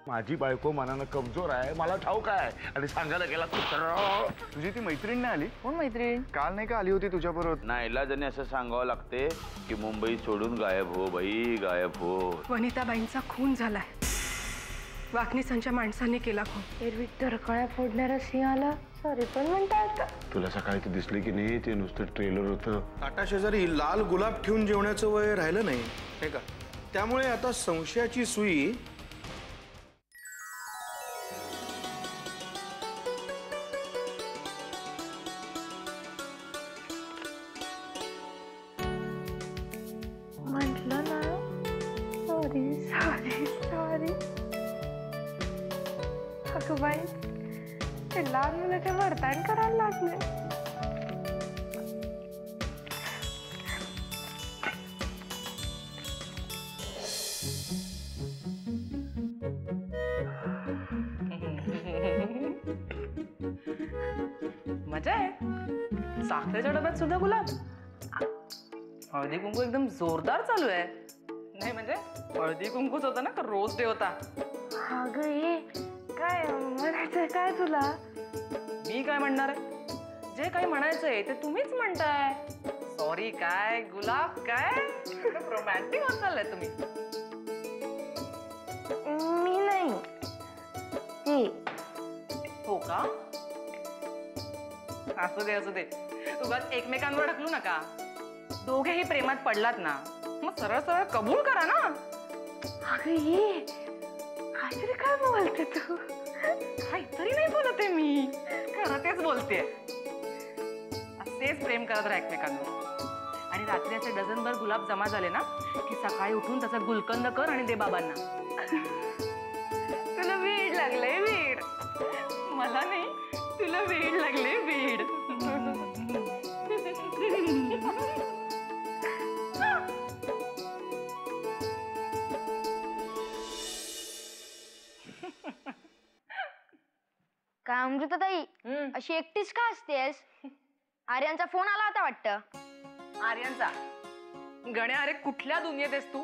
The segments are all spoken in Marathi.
माझी बायको मनानं कमजोर आहे, मला ठाऊक आहे. आणि सांगायला गेला तुझी ती मैत्रीण नाही आली? कोण मैत्रीण? काल नाही का आली होती तुझ्या बरोबर? नाही, इलाजाने असं सांगावं लागते की मुंबई सोडून गायब हो बाई, गायब हो. वनिताबाईंचा खून झालाय. वाकणीसांच्या माणसांनी केला खून. एरवी टरकळ्या फोडणारा सिंहाला सॉरी पण म्हणता येतं. तुला सकाळी ते दिसले की नाही, ते नुसतं ट्रेलर होतं. ताटा शेजारी लाल गुलाब ठेवून जेवण्याचं वय राहिलं नाही हे का? त्यामुळे आता संशयाची सुई म्हटलं ना सॉरी सॉरी सॉरी. अगं बाई, ते लहान मुलाच्या वर्तन करायला लागले. मजा आहे. साखरेच्या डब्यात सुद्धा गुलाब. हळदी कुंकू एकदम जोरदार चालू आहे. नाही म्हणजे हळदी कुंकूच होता ना का रोज डे होता? अगं ये काय म्हणायचंय काय तुला? मी काय म्हणणार आहे? जे काही म्हणायचंय ते तुम्हीच म्हणताय. सॉरी काय, गुलाब काय, रोमॅन्टिक होत चाललंय तुम्ही. मी नाही ती. हो का? असू दे असू दे. उगाच एकमेकांवर ढकलू नका. दोघेही प्रेमात पडलात ना, मग सरळ सरळ कबूल करा ना. अगं ये काहीतरी काय बोलते तू? काहीतरी नाही बोलते मी, खरं तेच बोलते. असेच प्रेम करत राहा एकमेकांवर. आणि रात्री असे डझनभर गुलाब जमा झाले ना की सकाळी उठून त्याचा गुलकंद कर आणि दे बाबांना. तुला वेड लागलंय वेड. मला नाही, तुला वेड लागले वेड. काय अमृताताई, अशी एकटीच का असतेस? आर्यांचा फोन आला होता वाटतं. आर्यांचा? गण्या, अरे कुठल्या दुनियेत आहेस तू?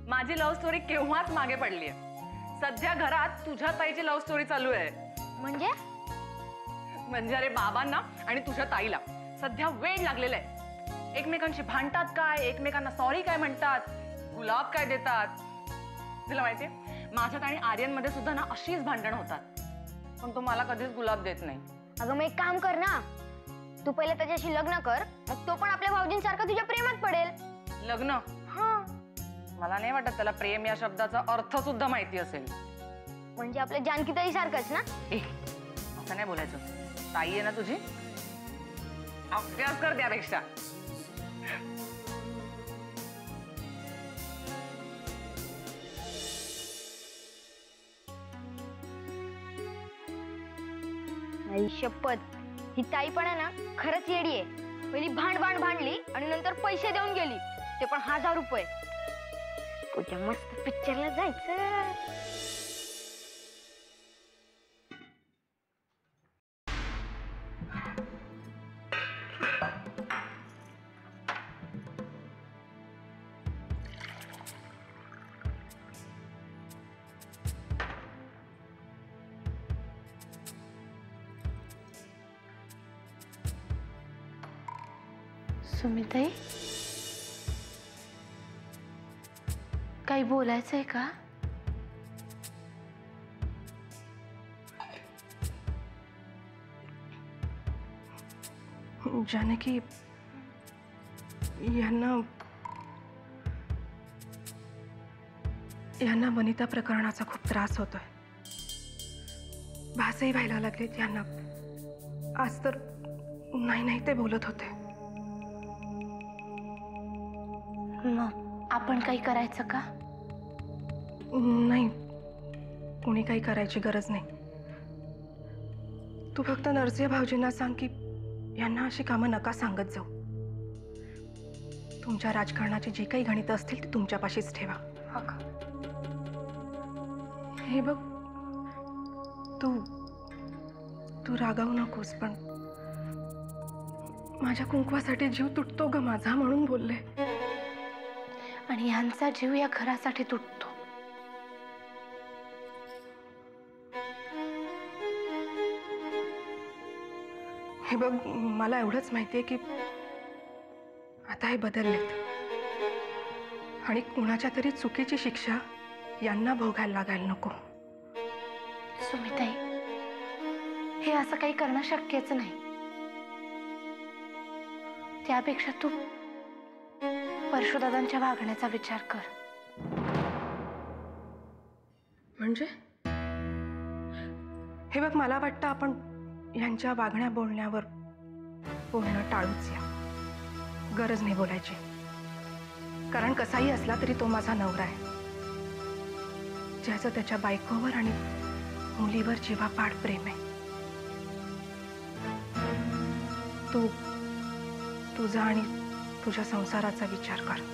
माझी लव्ह स्टोरी केव्हाच मागे पडली आहे. सध्या घरात तुझ्या ताईची लव्ह स्टोरी चालू आहे. म्हणजे अरे बाबांना आणि तुझ्या ताईला सध्या वेड लागलेला आहे. एकमेकांशी भांडतात काय, एकमेकांना सॉरी काय म्हणतात, गुलाब काय देतात. तुला माहितीये माझ्यात आणि आर्यनमध्ये सुद्धा ना अशीच भांडण होतात. पण तो मला कधीच गुलाब देत नाही. अगं मग एक काम कर ना, तू पहिले त्याच्याशी लग्न कर, मग तो पण आपल्या भाऊजींसारखा तुझ्या प्रेमात पडेल. लग्न? हा. मला नाही वाटत त्याला प्रेम या शब्दाचा अर्थ सुद्धा माहिती असेल. म्हणजे आपल्या जानकीताई सारखंच ना? असं नाही बोलायचं. ताई आहे ना तुझी, अभ्यास कर त्यापेक्षा. आई शपथ, ही ताई पण आहे ना खरंच येडी आहे. पहिली भांडली आणि नंतर पैसे देऊन गेली, ते पण 1000 रुपये. तुझ्या मस्त पिक्चरला जायचं. सुमिताई, काही बोलायचंय का? जानकी, यांना वनिता प्रकरणाचा खूप त्रास होतोय. भासही व्हायला लागलेत यांना. आज तर नाही ते बोलत होते. मग आपण काही करायचं का? नाही, कोणी काही करायची गरज नाही. तू फक्त नरसिंह भाऊजींना सांग की यांना अशी कामं नका सांगत जाऊ. तुमच्या राजकारणाची जी काही गणितं असतील ती तुमच्यापाशीच ठेवा. हे बघ, तू रागावू नकोस, पण माझ्या कुंकवासाठी जीव तुटतो ग माझा, म्हणून बोलले. आणि यांचा जीव या घरासाठी तुटतो. हे बघ, मला एवढंच माहितीये की आता हे बदललेत आणि कुणाच्या तरी चुकीची शिक्षा यांना भोगायला लागायला नको. सुमिताई, हे असं काही करणं शक्यच नाही. त्यापेक्षा तू परशुदादांच्या वागण्याचा विचार कर. म्हणजे हे बघ, मला वाटतं आपण यांच्या वागण्या बोलण्यावर बोलणं टाळूच या. गरज नाही बोलायची, कारण कसाही असला तरी तो माझा नवरा आहे, ज्याचं त्याच्या बायकोवर आणि मुलीवर जीवापाड प्रेम आहे. तू तुझा आणि तुझ्या संसाराचा विचार कर.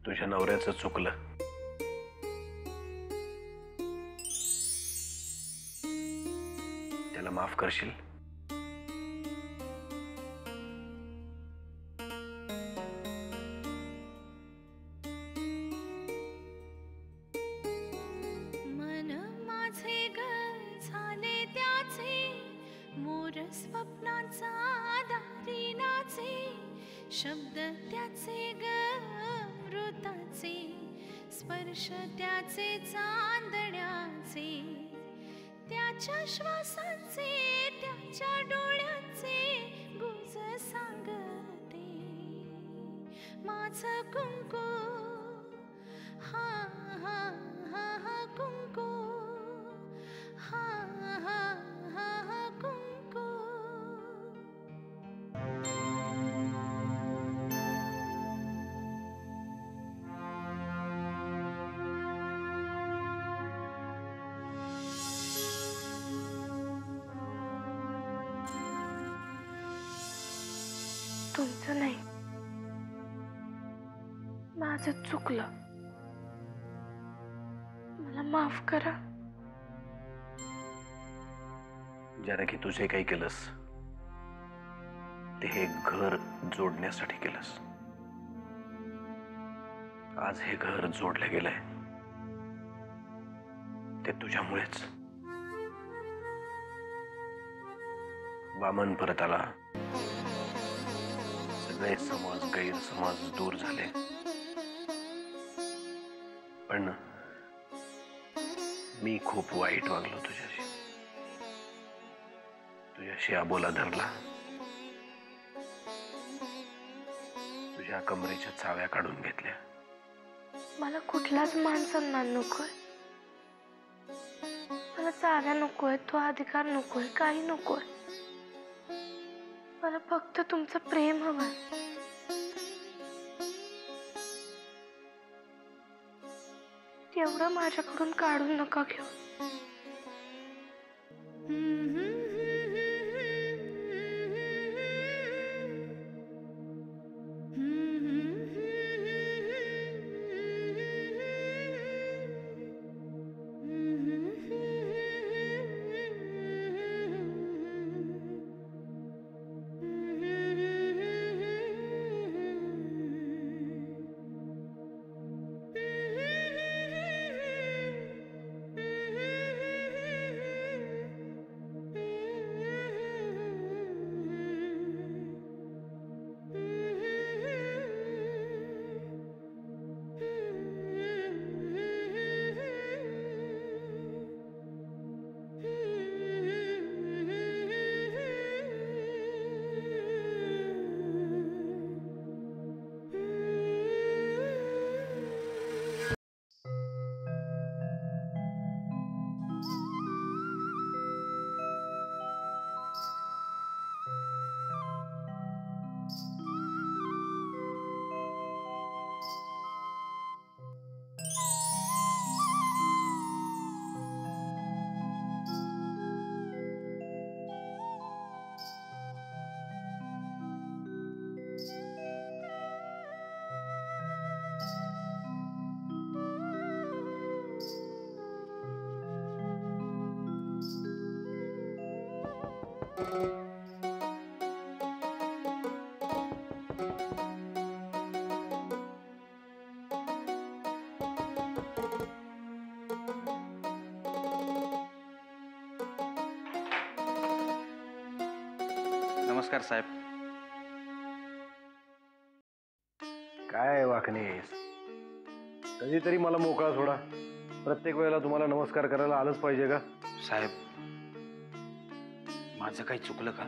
तुझ्या नवऱ्याचं चुकलं. त्याला माफ करशील? मन माझे ग झाले त्याचे, मोर स्वप्नाचा दारिनाचे, शब्द त्याचे ग मृताचे, स्पर्श त्याचे चांदण्याचे, त्याच्या श्वासाचे, त्याच्या डोळ्यांचे गुज सांगते माझं कुंकू. हा हा हा हा कुंकू, हा हा हा हा कुंकू. तुमचं नाही, माझं चुकलं. मला माफ करा. जानकी, तुझे काही केलंस ते हे घर जोडण्यासाठी केलंस. आज हे घर जोडलं गेलंय ते तुझ्यामुळेच. वामन परत आला, सगळे समज गैरसमज दूर झाले, पण मी खूप वाईट वागलो तुझ्याशी. तुझ्याशी अबोला धरला, तुझ्या कमरेच्या चाव्या काढून घेतल्या. मला कुठलाच मान सन्मान नकोय. मला चाव्या नकोय, तो अधिकार नकोय, काही नकोय. मला फक्त तुमचं प्रेम हवंय. तेवढं माझ्याकडून काढून नका घेऊ. नमस्कार साहेब. काय वाकणीस, कधीतरी मला मोकळा सोडा. प्रत्येक वेळेला तुम्हाला नमस्कार करायला आलंच पाहिजे का? साहेब, माझं काही चुकलं का?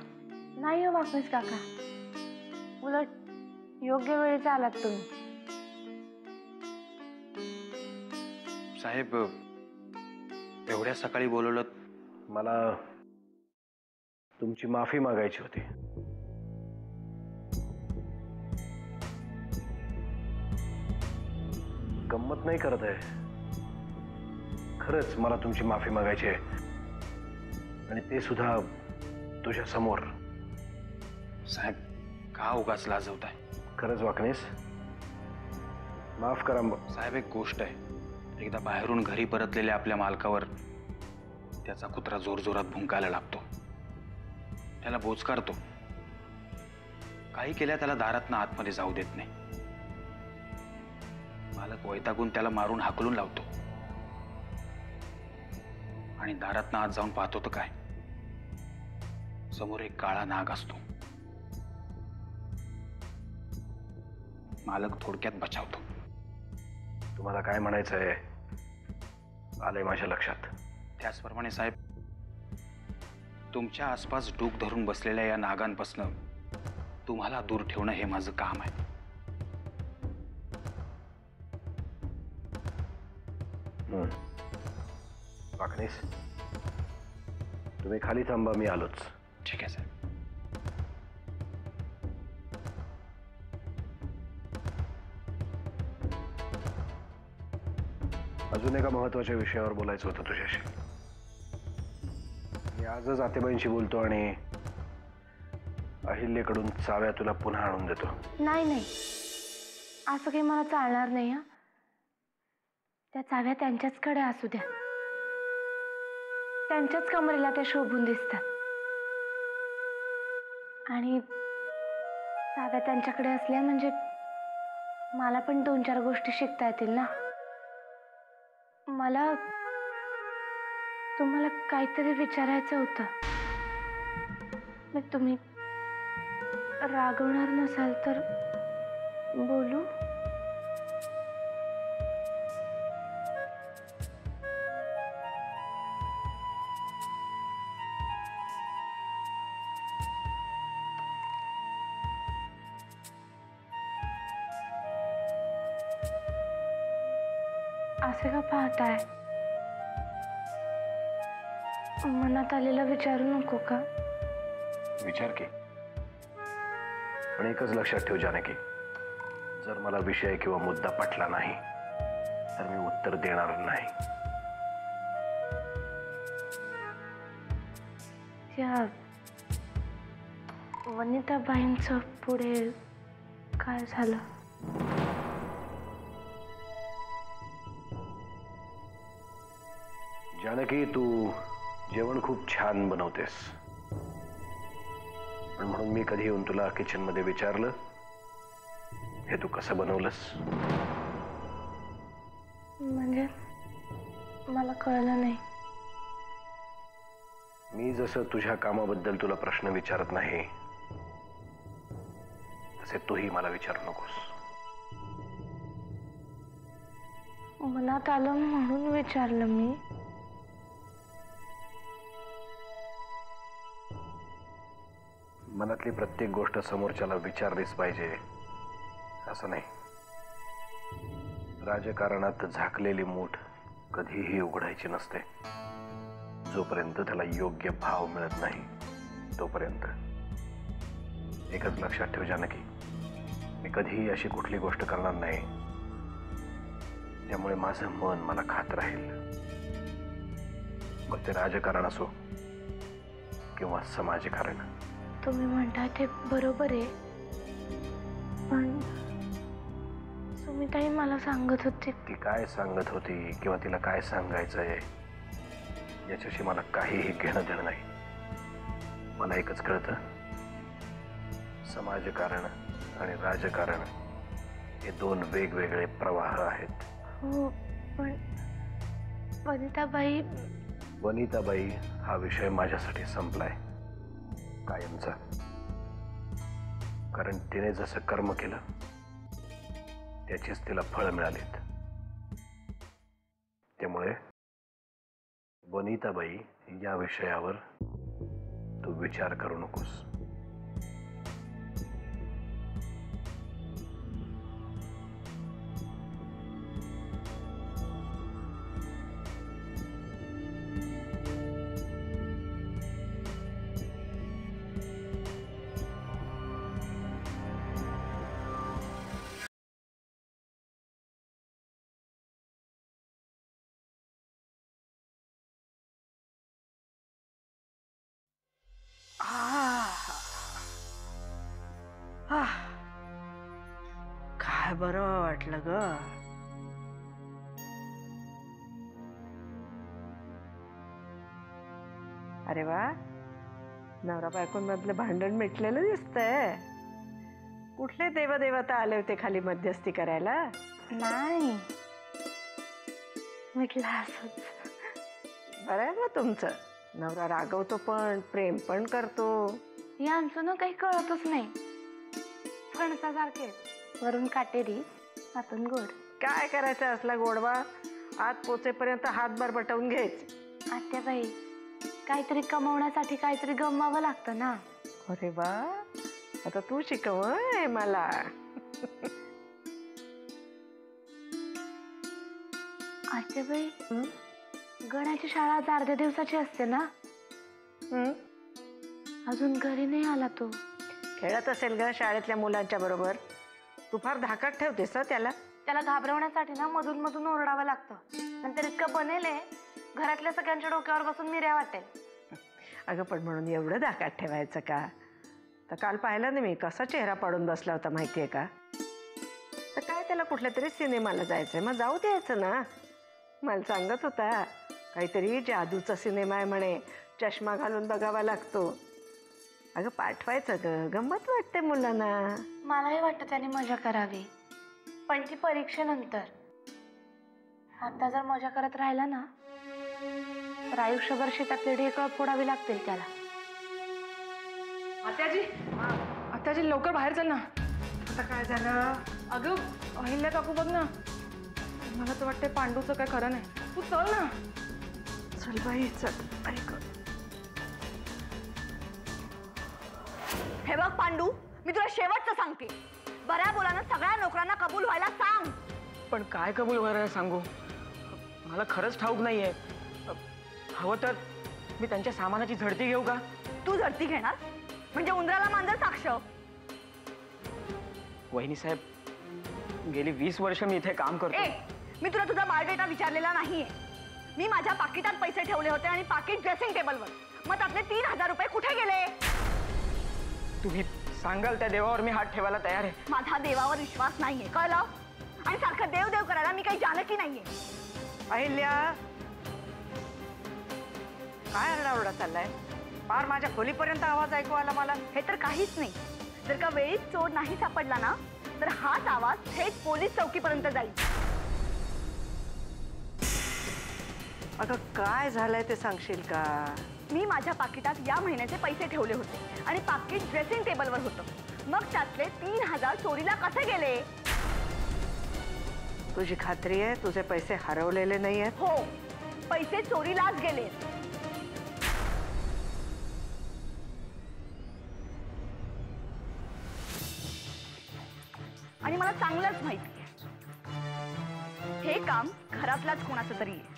नाही हो वापस काका, उलट योग्य वेळेच आलात तुम्ही. साहेब, एवढ्या सकाळी बोलवलं. मला तुमची माफी मागायची होती. गंमत नाही करत आहे, खरंच मला तुमची माफी मागायची आहे, आणि ते सुद्धा तुझ्या समोर. साहेब, का उगाच लाजवताय? खरंच वाकणीस, माफ करा. साहेब, एक गोष्ट आहे, एकदा बाहेरून घरी परतलेल्या आपल्या मालकावर त्याचा कुत्रा जोरजोरात भुंकायला लागतो, त्याला बोचकारतो, काही केल्या त्याला दारातनं आतमध्ये जाऊ देत नाही. मालक वैतागून त्याला मारून हाकलून लावतो, आणि दारातनं आत जाऊन पाहतो तर काय, समोर एक काळा नाग असतो. मालक थोडक्यात बचावतो. तुम्हाला काय म्हणायचं आहे आलंय माझ्या लक्षात. त्याचप्रमाणे साहेब, तुमच्या आसपास डूक धरून बसलेल्या या नागांपासून तुम्हाला दूर ठेवणं हे माझं काम आहे. वाकणीस, तुम्ही खाली थांबा, मी आलोच. ठीक आहे साहेब. अजून एका महत्वाच्या विषयावर बोलायचं होतं तुझ्याशी. मी आजच आतेबाईंशी बोलतो आणि अहिल्याकडून चाव्या तुला पुन्हा आणून देतो. नाही नाही, असं काही मला चालणार नाही. हा, त्या चाव्या त्यांच्याचकडे असू द्या, त्यांच्याच कमरेला त्या शोभून दिसतात, आणि चाव्या त्यांच्याकडे असल्या म्हणजे मला पण 2-4 गोष्टी शिकता येतील ना. मला तुम्हाला काहीतरी विचारायचं होतं. मग तुम्ही रागवणार नसाल तर बोलू? असे का पाहताय? मनात आलेलं विचारू नको का? विचार की, पण एकच लक्षात ठेव जानकी, जर मला विषय किंवा मुद्दा पटला नाही तर मी उत्तर देणार नाही. त्या वनिताबाईंचं पुढे काय झालं? जानकी, तू जेवण खूप छान बनवतेस, पण म्हणून मी कधी येऊन तुला किचन मध्ये विचारलं हे तू कसं बनवलंस? म्हणजे मला कळलं नाही. मी जसं तुझ्या कामाबद्दल तुला प्रश्न विचारत नाही तसे तूही मला विचारू नकोस. मनात आलं म्हणून विचारलं मी. मनातली प्रत्येक गोष्ट समोरच्याला विचारलीच पाहिजे असं नाही. राजकारणात झाकलेली मूठ कधीही उघडायची नसते. जोपर्यंत त्याला योग्य भाव मिळत नाही तोपर्यंत. एकच लक्षात ठेव जानकी, मी कधीही अशी कुठली गोष्ट करणार नाही त्यामुळे माझं मन मला खात राहील. मग ते राजकारण असो किंवा समाजकारण. तुम्ही म्हणताय ते बरोबर आहे, पण सुमिताई मला सांगत होती. ती काय सांगत होती किंवा तिला काय सांगायचंय याच्याशी मला काहीही घेणं देणं नाही. मला एकच कळतं, समाजकारण आणि राजकारण हे 2 वेगवेगळे प्रवाह आहेत. हो, पण वनिताबाई हा विषय माझ्यासाठी संपलाय कायमचा. कारण तिने जसं कर्म केलं त्याचीच तिला फळ मिळालीत. त्यामुळे वनिताबाई, या विषयावर तू विचार करू नकोस. काय बरं वाटलं ग. अरे वा, नवरा बायकोंमधलं भांडण मिटलेलं दिसतंय. कुठले देवदेवता आले होते खाली मध्यस्थी करायला? नाही, म्हटलं असंच. बरं आहे मग तुमचं. नवरा रागवतो पण प्रेम पण करतो. या आमचं ना काही कळतच नाही. फणसासारखे वरून काटेरी आतून गोड. काय करायचं असला गोडवा आत पोचेपर्यंत हातभर बटवून घ्यायचे. आत्याबाई, काहीतरी कमवण्यासाठी काहीतरी गमवावं लागतं ना. अरे वा, आता तू शिकव मला. आत्याबाई, गण्याची शाळा आज अर्ध्या दिवसाची असते ना. अजून घरी नाही आला तो. खेळत असेल ग शाळेतल्या मुलांच्या बरोबर. तू फार धाकात ठेवतेस त्याला. त्याला घाबरवण्यासाठी ना मधून मधून ओरडावं लागतं. नंतर इतकं बनेले घरातल्या सगळ्यांच्या डोक्यावर बसून मिऱ्या वाटेल. अगं पण म्हणून एवढं धाकात ठेवायचं का? तर काल पाहिलं ना मी कसा चेहरा पाडून बसला होता माहितीये का? तर काय त्याला कुठल्या तरी सिनेमाला जायचंय, मग जाऊ द्यायचं ना. मला सांगत होता काहीतरी जादूचा सिनेमा आहे म्हणे, चष्मा घालून बघावा लागतो. अगं पाठवायचं ग, गंमत वाटते मुलांना. मलाही वाटतं त्याने मजा करावी, पण ती परीक्षेनंतर. आता जर मजा करत राहिला ना तर आयुष्यभर शेतातले ढेकळ फोडावी लागतील त्याला. आत्याजी लवकर बाहेर चल ना. आता काय झालं? अगं अहिल्या काकू बघ ना, मला तर वाटतंय पांडूचं काय खरं नाही. तू चल ना. चल बाई चल. ऐक, हे बघ पांडू, मी तुला शेवटचं सांगते, बऱ्या बोलानं सगळ्या नोकरांना कबूल व्हायला सांग. पण काय कबूल व्हायला सांगू? मला खरंच ठाऊक नाहीये. हवं तर मी त्यांच्या सामानाची झडती घेऊ का? तू झडती घेणार म्हणजे उंदराला मांजर साक्ष. वहिनी साहेब, गेली 20 वर्ष मी इथे काम करतो. मी तुला तुझा बायोडेटा विचारलेला नाहीये. मी माझ्या पाकिटात पैसे ठेवले होते आणि पाकिट ड्रेसिंग टेबलवर. मग त्यातले 3000 रुपये कुठे गेले? तुम्ही सांगाल त्या देवावर मी हात ठेवायला तयार आहे. माझा देवावर विश्वास नाहीये, कळलं? आणि सारखं देव देव करायला मी काही जानकी नाहीये. अहिल्या, काय आरडाओरडा चाललाय? फार माझ्या खोलीपर्यंत आवाज ऐकू आला मला. हे तर काहीच नाही. जर का वेळीच चोर नाही सापडला ना तर हाच आवाज थेट पोलीस चौकीपर्यंत जाईल. अगं काय झालंय ते सांगशील का? मी माझ्या पाकिटात या महिन्याचे पैसे ठेवले होते आणि पाकिट ड्रेसिंग टेबलवर होतं. मग त्यातले 3000 चोरीला कसे गेले? तुझी खात्री आहे तुझे पैसे हरवलेले नाहीयेत? हो, पैसे चोरीलाच गेले. आणि मला चांगलंच माहिती आहे हे काम घरातलाच कोणाचं तरी आहे.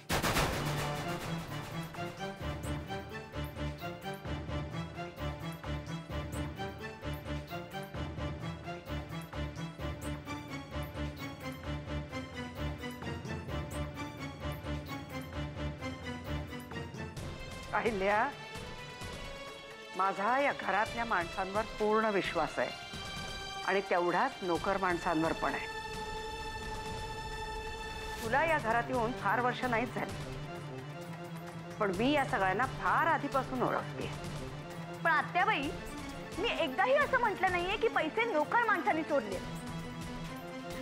अहिल्या, माझा या घरातल्या माणसांवर पूर्ण विश्वास आहे आणि तेवढाच नोकर माणसांवर पण आहे. तुला या घरात येऊन फार वर्ष नाहीच झाली, पण मी या सगळ्यांना फार आधीपासून ओळखते. पण आत्याबाई, मी एकदाही असं म्हटलं नाहीये की पैसे नोकर माणसांनी चोरले.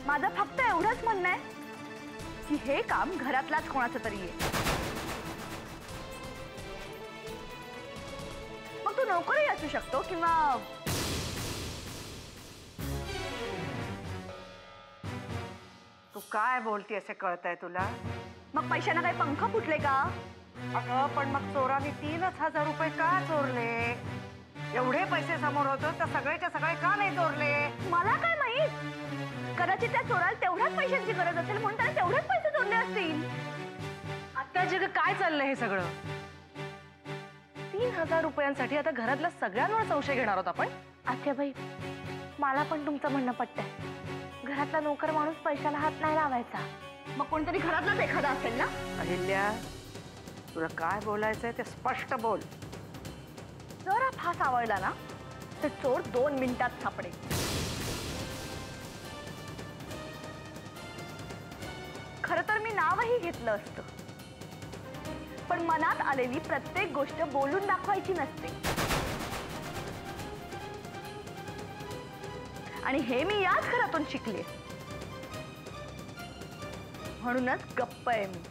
माझं फक्त एवढंच म्हणणं आहे की हे काम घरातलाच कोणाचं तरी आहे. मग तू नोकरही असू शकतो किंवा काय बोलती असे कळतंय तुला? मग पैशांना काही पंख फुटले का? अगं पण मग चोरांनी 3,000 रुपये का चोरले? एवढे पैसे समोर होते तर सगळेच्या सगळे का नाही चोरले? मला काय माहित, कदाचित त्या चोराला तेवढ्याच पैशांची गरज असेल म्हणून त्याने तेवढेच पैसे चोरले असतील. आता जग काय चाललंय हे सगळं? 3,000 रुपयांसाठी आता घरातल्या सगळ्यांवर संशय घेणार आहोत आपण? आत्याबाई, मला पण तुमचं म्हणणं पटतंय. घरातला नोकर माणूस पैशाला हात नाही लावायचा. मग कोणतरी घरातलाच एखादा असेल ना. अहिल्या, तुला काय बोलायचंय ते स्पष्ट बोल. जर हा फास आवडला ना तर चोर 2 मिनिटात सापडेल. खरं तर मी नावही घेतलं असतं, पण मनात आलेली प्रत्येक गोष्ट बोलून दाखवायची नसते. आणि हे मी याच घरातून शिकले, म्हणूनच गप्प आहे मी.